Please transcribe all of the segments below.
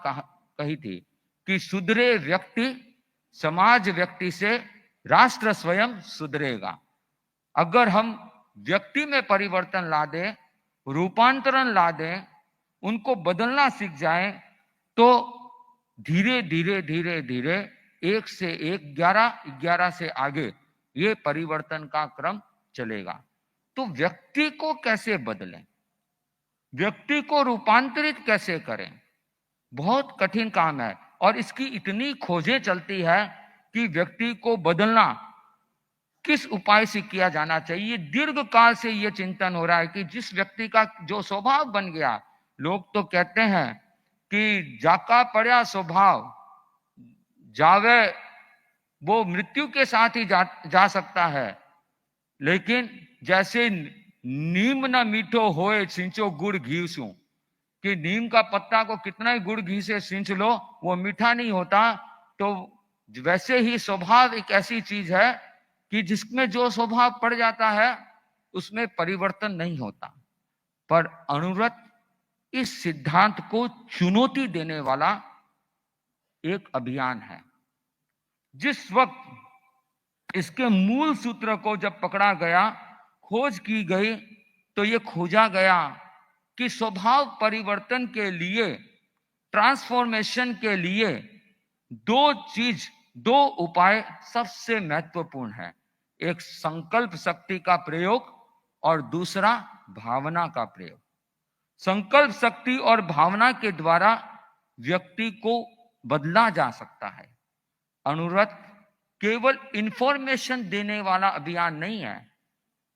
कही थी कि सुधरे व्यक्ति, समाज व्यक्ति से राष्ट्र स्वयं सुधरेगा। अगर हम व्यक्ति में परिवर्तन ला दें, रूपांतरण ला दें, उनको बदलना सीख जाएं, तो धीरे धीरे धीरे धीरे एक से एक, 11 से आगे ये परिवर्तन का क्रम चलेगा। तो व्यक्ति को कैसे बदलें, व्यक्ति को रूपांतरित कैसे करें, बहुत कठिन काम है। और इसकी इतनी खोजें चलती है कि व्यक्ति को बदलना किस उपाय से किया जाना चाहिए। दीर्घ काल से यह चिंतन हो रहा है कि जिस व्यक्ति का जो स्वभाव बन गया, लोग तो कहते हैं कि जाका पड़ा स्वभाव जावे, वो मृत्यु के साथ ही जा सकता है। लेकिन जैसे नीम न मीठो होए सिंचो गुड़ घी सू, कि नीम का पत्ता को कितना ही गुड़ घी से सिंच लो वो मीठा नहीं होता। तो वैसे ही स्वभाव एक ऐसी चीज है कि जिसमें जो स्वभाव पड़ जाता है उसमें परिवर्तन नहीं होता। पर अनुव्रत इस सिद्धांत को चुनौती देने वाला एक अभियान है। जिस वक्त इसके मूल सूत्र को जब पकड़ा गया, खोज की गई, तो ये खोजा गया कि स्वभाव परिवर्तन के लिए, ट्रांसफॉर्मेशन के लिए दो उपाय सबसे महत्वपूर्ण है। एक संकल्प शक्ति का प्रयोग और दूसरा भावना का प्रयोग। संकल्प शक्ति और भावना के द्वारा व्यक्ति को बदला जा सकता है। अनुव्रत केवल इंफॉर्मेशन देने वाला अभियान नहीं है।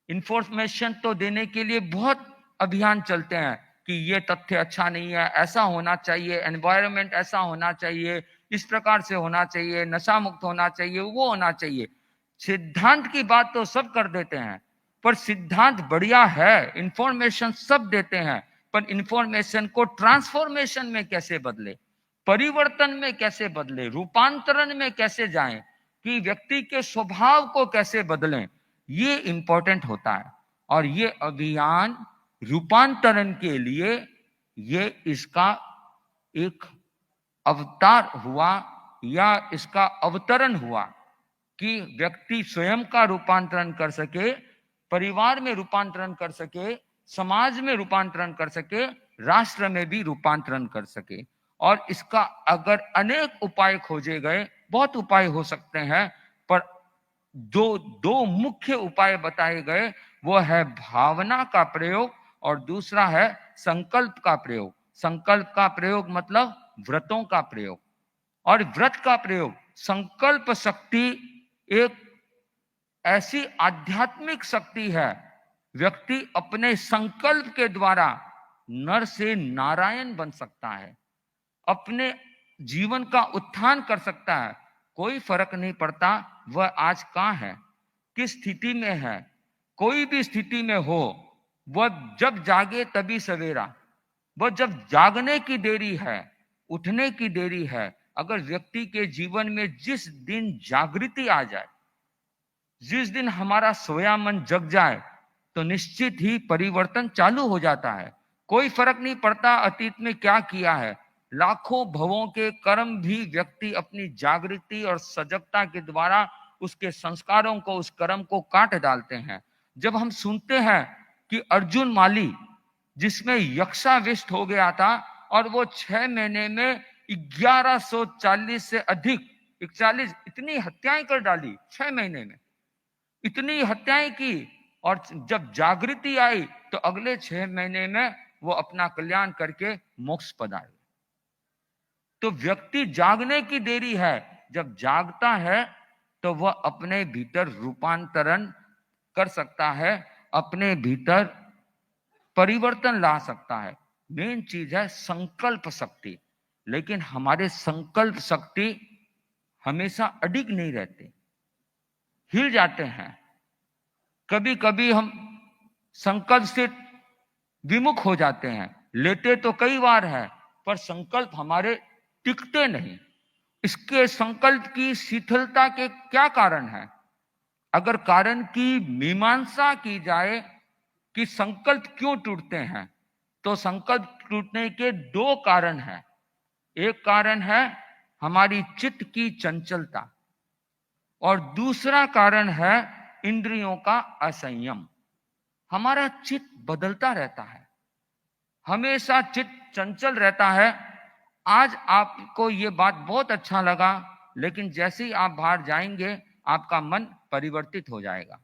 इंफॉर्मेशन तो देने के लिए बहुत अभियान चलते हैं कि ये तथ्य अच्छा नहीं है, ऐसा होना चाहिए, एनवायरनमेंट ऐसा होना चाहिए, इस प्रकार से होना चाहिए, नशा मुक्त होना चाहिए, वो होना चाहिए। सिद्धांत की बात तो सब कर देते हैं, पर सिद्धांत बढ़िया है, इंफॉर्मेशन सब देते हैं, पर इंफॉर्मेशन को ट्रांसफॉर्मेशन में कैसे बदले, परिवर्तन में कैसे बदले, रूपांतरण में कैसे जाएं, कि व्यक्ति के स्वभाव को कैसे बदलें, ये इंपॉर्टेंट होता है। और ये अभियान रूपांतरण के लिए ये इसका एक अवतार हुआ या इसका अवतरण हुआ कि व्यक्ति स्वयं का रूपांतरण कर सके, परिवार में रूपांतरण कर सके, समाज में रूपांतरण कर सके, राष्ट्र में भी रूपांतरण कर सके। और इसका अगर अनेक उपाय खोजे गए, बहुत उपाय हो सकते हैं, पर दो मुख्य उपाय बताए गए, वो है भावना का प्रयोग और दूसरा है संकल्प का प्रयोग। संकल्प का प्रयोग मतलब व्रतों का प्रयोग, और व्रत का प्रयोग। संकल्प शक्ति एक ऐसी आध्यात्मिक शक्ति है, व्यक्ति अपने संकल्प के द्वारा नर से नारायण बन सकता है, अपने जीवन का उत्थान कर सकता है। कोई फर्क नहीं पड़ता वह आज कहां है, किस स्थिति में है, कोई भी स्थिति में हो, वह जब जागे तभी सवेरा, वह जब जागने की देरी है, उठने की देरी है। अगर व्यक्ति के जीवन में जिस दिन जागृति आ जाए, जिस दिन हमारा सोया मन जग जाए, तो निश्चित ही परिवर्तन चालू हो जाता है। कोई फर्क नहीं पड़ता अतीत में क्या किया है, लाखों भवों के कर्म भी व्यक्ति अपनी जागृति और सजगता के द्वारा उसके संस्कारों को, उस कर्म को काट डालते हैं। जब हम सुनते हैं कि अर्जुन माली, जिसमें यक्षाविष्ट हो गया था और वो 6 महीने में 1140 से अधिक, 41 इतनी हत्याएं कर डाली 6 महीने में, इतनी हत्याएं की, और जब जागृति आई तो अगले 6 महीने में वो अपना कल्याण करके मोक्ष पधारे। तो व्यक्ति जागने की देरी है, जब जागता है तो वह अपने भीतर रूपांतरण कर सकता है, अपने भीतर परिवर्तन ला सकता है। मेन चीज है संकल्प शक्ति। लेकिन हमारे संकल्प शक्ति हमेशा अडिग नहीं रहते, हिल जाते हैं। कभी कभी हम संकल्प से विमुख हो जाते हैं, लेते तो कई बार है, पर संकल्प हमारे टिकते नहीं। इसके संकल्प की शिथिलता के क्या कारण है? अगर कारण की मीमांसा की जाए कि संकल्प क्यों टूटते हैं, तो संकल्प टूटने के 2 कारण हैं। एक कारण है हमारी चित्त की चंचलता और दूसरा कारण है इंद्रियों का असंयम। हमारा चित्त बदलता रहता है, हमेशा चित्त चंचल रहता है। आज आपको ये बात बहुत अच्छा लगा, लेकिन जैसे ही आप बाहर जाएंगे आपका मन परिवर्तित हो जाएगा,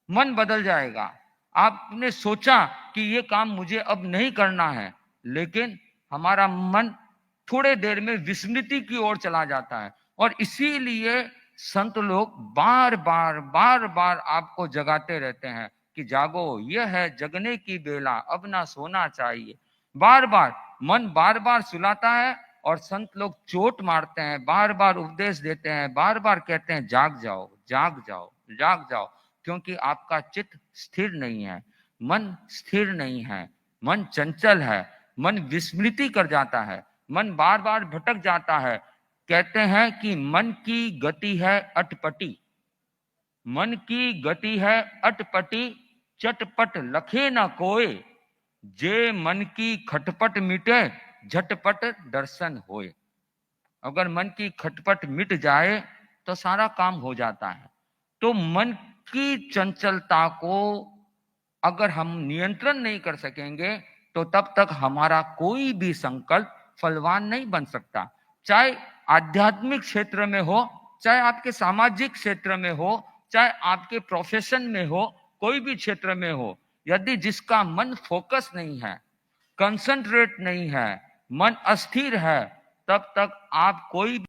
मन बदल जाएगा। आपने सोचा कि ये काम मुझे अब नहीं करना है, लेकिन हमारा मन थोड़े देर में विस्मृति की ओर चला जाता है। और इसीलिए संत लोग बार बार आपको जगाते रहते हैं कि जागो, यह है जगने की बेला, अब ना सोना चाहिए। बार बार सुलाता है और संत लोग चोट मारते हैं, बार बार उपदेश देते हैं, बार बार कहते हैं जाग जाओ जाग जाओ जाग जाओ, क्योंकि आपका चित्त स्थिर नहीं है, मन स्थिर नहीं है, मन चंचल है, मन विस्मृति कर जाता है, मन बार बार भटक जाता है। कहते हैं कि मन की गति है अटपटी, मन की गति है अटपटी, चटपट लखे न कोय, जे मन की खटपट मिटे, झटपट दर्शन होए। अगर मन की खटपट मिट जाए तो सारा काम हो जाता है। तो मन की चंचलता को अगर हम नियंत्रण नहीं कर सकेंगे तो तब तक हमारा कोई भी संकल्प फलवान नहीं बन सकता। चाहे आध्यात्मिक क्षेत्र में हो, चाहे आपके सामाजिक क्षेत्र में हो, चाहे आपके प्रोफेशन में हो, कोई भी क्षेत्र में हो, यदि जिसका मन फोकस नहीं है, कंसंट्रेट नहीं है, मन अस्थिर है, तब तक आप कोई